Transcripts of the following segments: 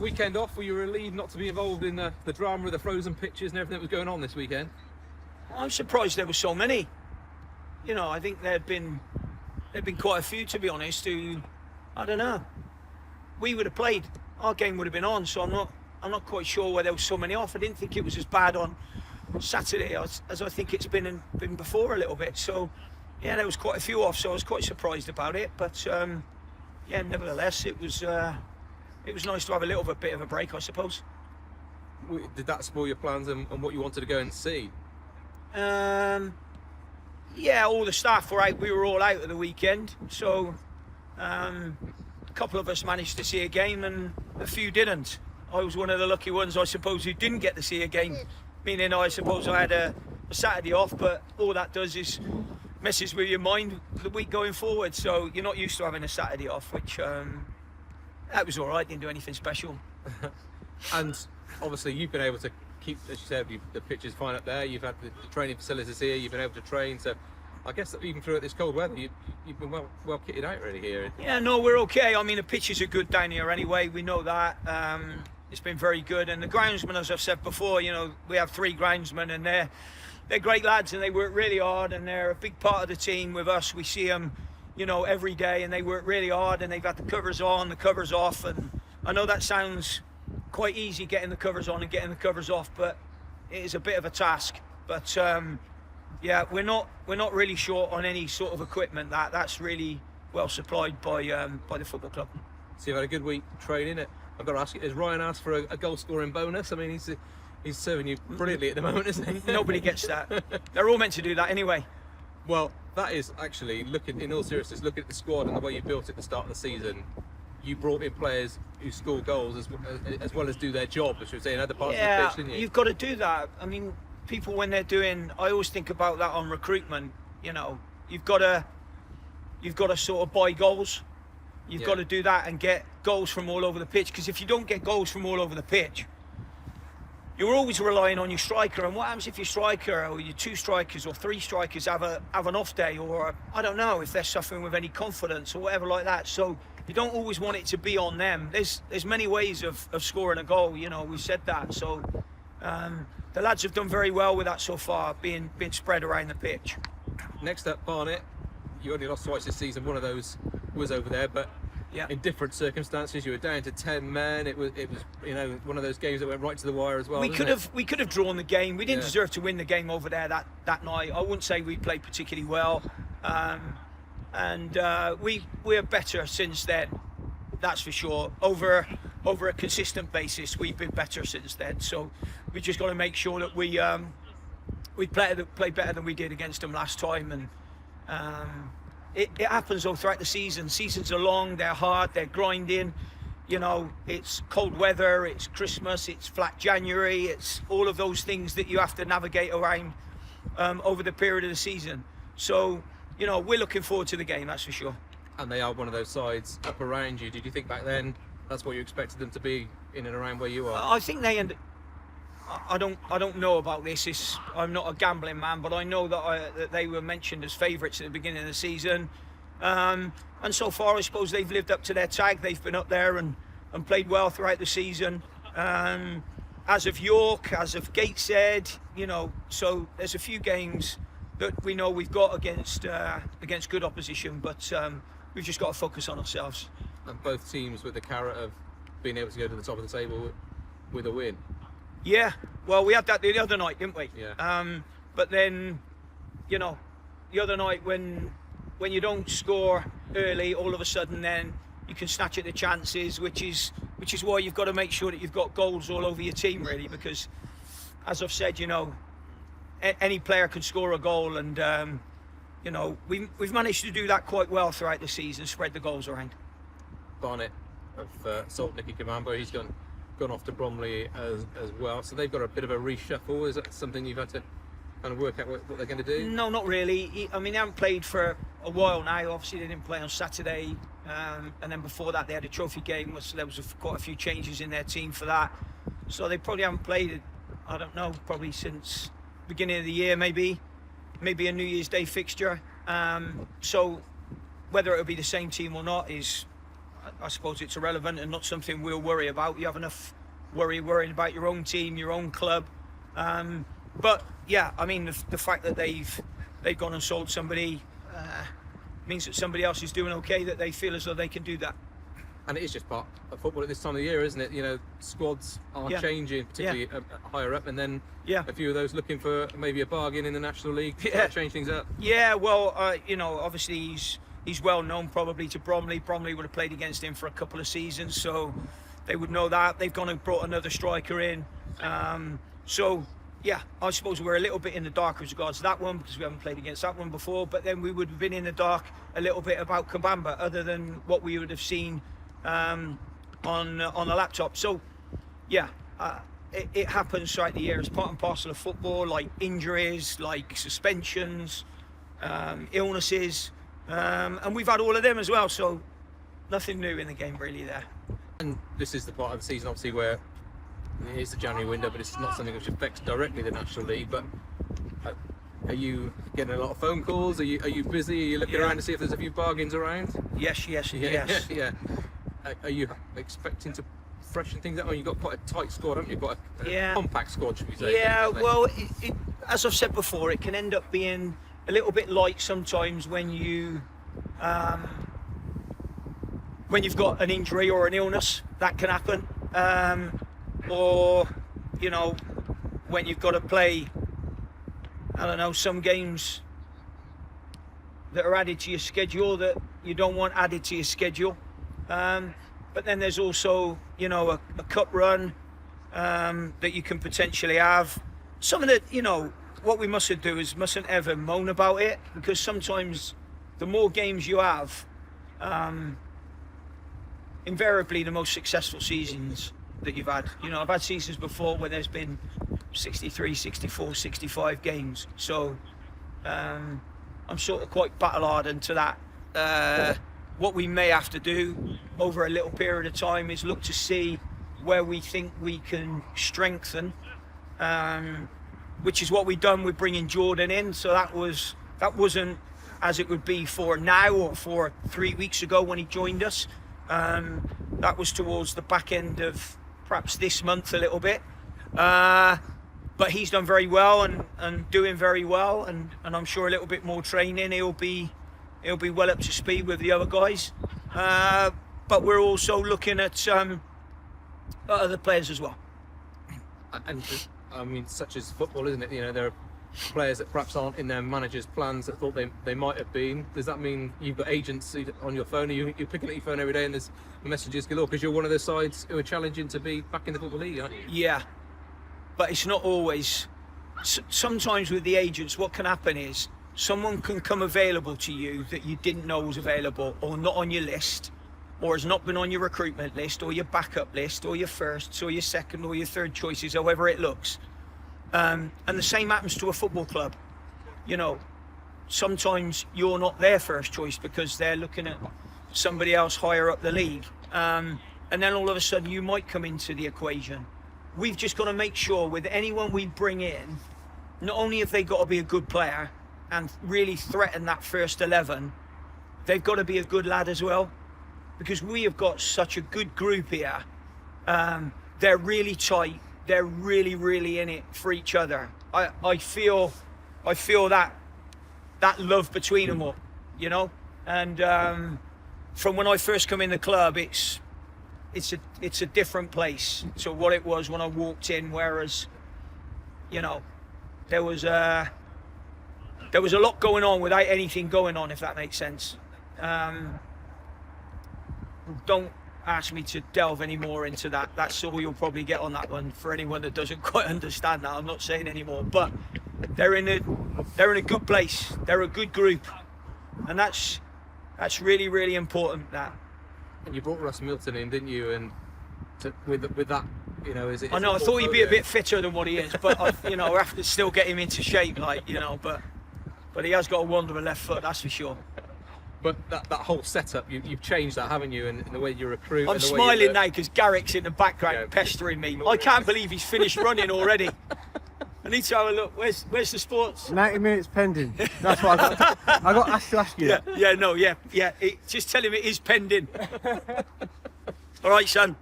Weekend off, were you relieved not to be involved in the drama of the frozen pitches and everything that was going on this weekend? I'm surprised there were so many. You know, I think there'd been quite a few, to be honest, who, I don't know, we would have played, our game would have been on, so I'm not quite sure why there was so many off. I didn't think it was as bad on Saturday as I think it's been before a little bit. So yeah, there was quite a few off, so I was quite surprised about it. But yeah, nevertheless, it was nice to have a little bit of a break, I suppose. Did that spoil your plans and what you wanted to go and see? Yeah, all the staff were out. We were all out at the weekend, so a couple of us managed to see a game and a few didn't. I was one of the lucky ones, I suppose, who didn't get to see a game, meaning I suppose I had a Saturday off, but all that does is messes with your mind the week going forward, so you're not used to having a Saturday off, which that was all right, didn't do anything special. And obviously you've been able to keep, as you said, the pitch is fine up there, you've had the training facilities here, you've been able to train, so I guess that even through this cold weather, you've been well kitted out really here. Yeah, no, we're okay. I mean, the pitches are good down here anyway, we know that. It's been very good, and the groundsmen, as I've said before, you know, we have 3 groundsmen, and they're great lads, and they work really hard, and they're a big part of the team with us. We see them, you know, every day, and they work really hard, and they've got the covers on, the covers off, and I know that sounds quite easy, getting the covers on and getting the covers off, but it is a bit of a task. But yeah, we're not really short on any sort of equipment. That's really well supplied by the football club. So you've had a good week training it. I've got to ask you, has Ryan asked for a goal scoring bonus? I mean, he's serving you brilliantly at the moment, isn't he? Nobody gets that. They're all meant to do that anyway. Well, that is actually, in all seriousness, looking at the squad and the way you built it at the start of the season, you brought in players who score goals as well as do their job, as you say, in other parts of the pitch, didn't you? You've got to do that. I mean, people, when they're doing, I always think about that on recruitment, you know, you've got to sort of buy goals. You've got to do that and get goals from all over the pitch, because if you don't get goals from all over the pitch, you're always relying on your striker. And what happens if your striker, or your 2 strikers or 3 strikers have an off day, or I don't know, if they're suffering with any confidence or whatever like that. So you don't always want it to be on them. There's many ways of scoring a goal, you know, we've said that. So the lads have done very well with that so far, being spread around the pitch. Next up, Barnet. You only lost twice this season. One of those was over there, but yeah, in different circumstances. You were down to 10 men. It was you know, one of those games that went right to the wire as well. We could have drawn the game. We didn't deserve to win the game over there that night. I wouldn't say we played particularly well, and we're better since then. That's for sure. Over a consistent basis, we've been better since then. So we just got to make sure that we play better than we did against them last time. And it happens though throughout the season. Seasons are long, they're hard, they're grinding. You know, it's cold weather, it's Christmas, it's flat January, it's all of those things that you have to navigate around over the period of the season. So, you know, we're looking forward to the game, that's for sure. And they are one of those sides up around you. Did you think back then that's what you expected them to be in and around where you are? I think I don't know about this. I'm not a gambling man, but I know that they were mentioned as favourites at the beginning of the season, and so far I suppose they've lived up to their tag. They've been up there and played well throughout the season. As of York, as of Gateshead, you know, so there's a few games that we know we've got against good opposition, but we've just got to focus on ourselves. And both teams with the carrot of being able to go to the top of the table with a win. Yeah, well, we had that the other night, didn't we? Yeah. But then, you know, the other night when you don't score early, all of a sudden then you can snatch at the chances, which is why you've got to make sure that you've got goals all over your team, really, because, as I've said, you know, any player can score a goal, and you know, we've managed to do that quite well throughout the season, spread the goals around. Barnet have sold Nicky Kamambo. He's gone off to Bromley as well, so they've got a bit of a reshuffle. Is that something you've had to kind of work out what they're going to do? No, not really. I mean, they haven't played for a while now. Obviously, they didn't play on Saturday, and then before that they had a trophy game, so there was quite a few changes in their team for that. So they probably haven't played, I don't know, probably since beginning of the year, maybe a New Year's Day fixture. So whether it'll be the same team or not is I suppose it's irrelevant and not something we'll worry about. You have enough worrying about your own team, your own club. But yeah, I mean, the fact that they've gone and sold somebody means that somebody else is doing okay, that they feel as though they can do that. And it is just part of football at this time of the year, isn't it? You know, squads are changing, particularly higher up, and then a few of those looking for maybe a bargain in the National League to change things up. Yeah, well, you know, obviously he's well known probably to Bromley. Bromley would have played against him for a couple of seasons, so they would know that. They've gone and brought another striker in. So, yeah, I suppose we're a little bit in the dark as regards to that one because we haven't played against that one before, but then we would have been in the dark a little bit about Kabamba, other than what we would have seen on a laptop. So yeah, it happens throughout the year. It's part and parcel of football, like injuries, like suspensions, illnesses, and we've had all of them as well, so nothing new in the game really there. And this is the part of the season obviously where it is the January window, but it's not something which affects directly the National League. But are you getting a lot of phone calls? Are you busy? Are you looking around to see if there's a few bargains around? Yes. Yeah. Are you expecting to freshen things up? You've got quite a tight squad, haven't you? Quite a compact squad, should we say? Yeah, well, as I've said before, it can end up being a little bit light sometimes when you've got an injury or an illness. That can happen. Or, you know, when you've got to play, I don't know, some games that are added to your schedule that you don't want added to your schedule. But then there's also, you know, a cup run that you can potentially have. Something that, you know, what we mustn't do is mustn't ever moan about it, because sometimes the more games you have, invariably the most successful seasons that you've had. You know, I've had seasons before where there's been 63, 64, 65 games. So I'm sort of quite battle-hardened to that. What we may have to do over a little period of time is look to see where we think we can strengthen, which is what we've done with bringing Jordan in. So that wasn't as it would be for now or for 3 weeks ago when he joined us. That was towards the back end of perhaps this month a little bit. But he's done very well and doing very well, and I'm sure a little bit more training he'll be well up to speed with the other guys. But we're also looking at other players as well. And I mean, such as football, isn't it? You know, there are players that perhaps aren't in their managers' plans that thought they might have been. Does that mean you've got agents on your phone? You're picking up your phone every day and there's messages galore because you're one of the sides who are challenging to be back in the Football League, aren't you? Yeah, but it's not always. Sometimes with the agents, what can happen is someone can come available to you that you didn't know was available, or not on your list, or has not been on your recruitment list, or your backup list, or your first, or your second, or your third choices, however it looks. And the same happens to a football club. You know, sometimes you're not their first choice because they're looking at somebody else higher up the league. And then all of a sudden you might come into the equation. We've just got to make sure with anyone we bring in, not only have they got to be a good player and really threaten that first 11, they've got to be a good lad as well. Because we have got such a good group here. They're really tight. They're really, really in it for each other. I feel that love between them all, you know. And from when I first come in the club, it's a different place to what it was when I walked in. Whereas, you know, there was a lot going on without anything going on, if that makes sense. Don't ask me to delve any more into that. That's all you'll probably get on that one for anyone that doesn't quite understand that. I'm not saying anymore, but they're in a good place. They're a good group, and that's really, really important. That. And you brought Russ Milton in, didn't you? And with that, you know, is it? I know. I thought he'd be a bit fitter than what he is, but I have to still get him into shape, like, you know. But he has got a wonderful left foot, that's for sure. But that whole setup, you've changed that, haven't you? And the way you recruit. I'm smiling now because Garrick's in the background pestering me. I can't believe he's finished running already. I need to have a look. Where's the sports? 90 minutes pending. That's what I got asked to ask you. Just tell him it is pending. All right, son.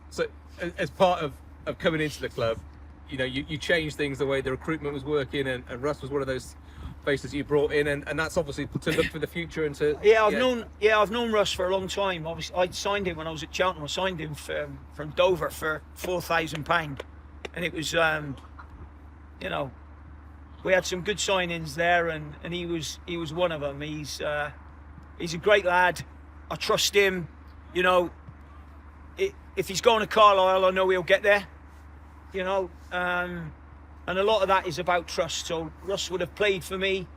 So, as part of coming into the club, you know, you changed things, the way the recruitment was working, and Russ was one of those faces you brought in, and that's obviously to look for the future and to. I've known Russ for a long time. Obviously, I signed him when I was at Cheltenham. I signed him from Dover for £4,000, and it was, you know, we had some good signings there, and he was one of them. He's a great lad. I trust him. You know, if he's going to Carlisle, I know he'll get there. You know, and a lot of that is about trust. So Russ would have played for me.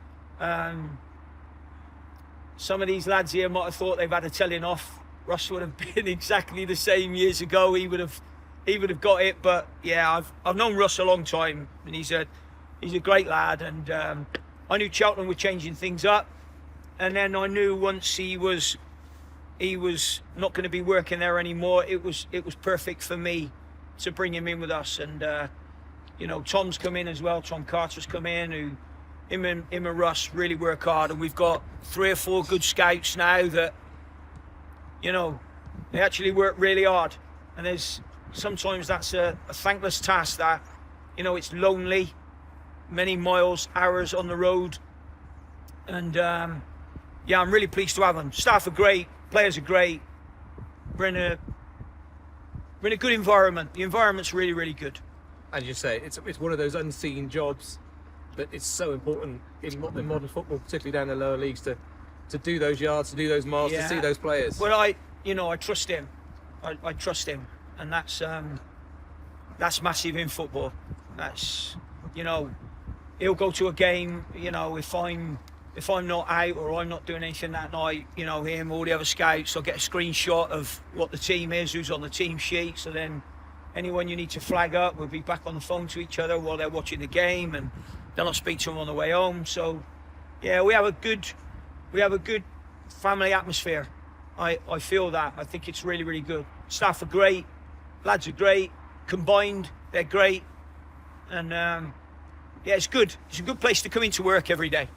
Some of these lads here might have thought they've had a telling off. Russ would have been exactly the same years ago. He would have got it. But yeah, I've known Russ a long time, and he's a great lad. And I knew Cheltenham were changing things up, and then I knew once he was not going to be working there anymore, it was perfect for me to bring him in with us. And you know, Tom's come in as well. Tom Carter's come in, who him and Russ really work hard, and we've got 3 or 4 good scouts now that, you know, they actually work really hard. And sometimes that's a thankless task, that, you know, it's lonely, many miles, hours on the road. And I'm really pleased to have them. Staff are great, players are great. We're in a good environment. The environment's really, really good. As you say, it's one of those unseen jobs that it's so important in modern football, particularly down the lower leagues, to do those yards, to do those miles, to see those players. Well, I trust him. I trust him, and that's massive in football. That's, you know, he'll go to a game. You know, if I'm not out or I'm not doing anything that night, you know, him, all the other scouts, I'll get a screenshot of what the team is, who's on the team sheet. So then anyone you need to flag up, we'll be back on the phone to each other while they're watching the game, and then I'll speak to them on the way home. So yeah, we have a good family atmosphere. I feel that. I think it's really, really good. Staff are great, lads are great, combined they're great, and it's good. It's a good place to come into work every day.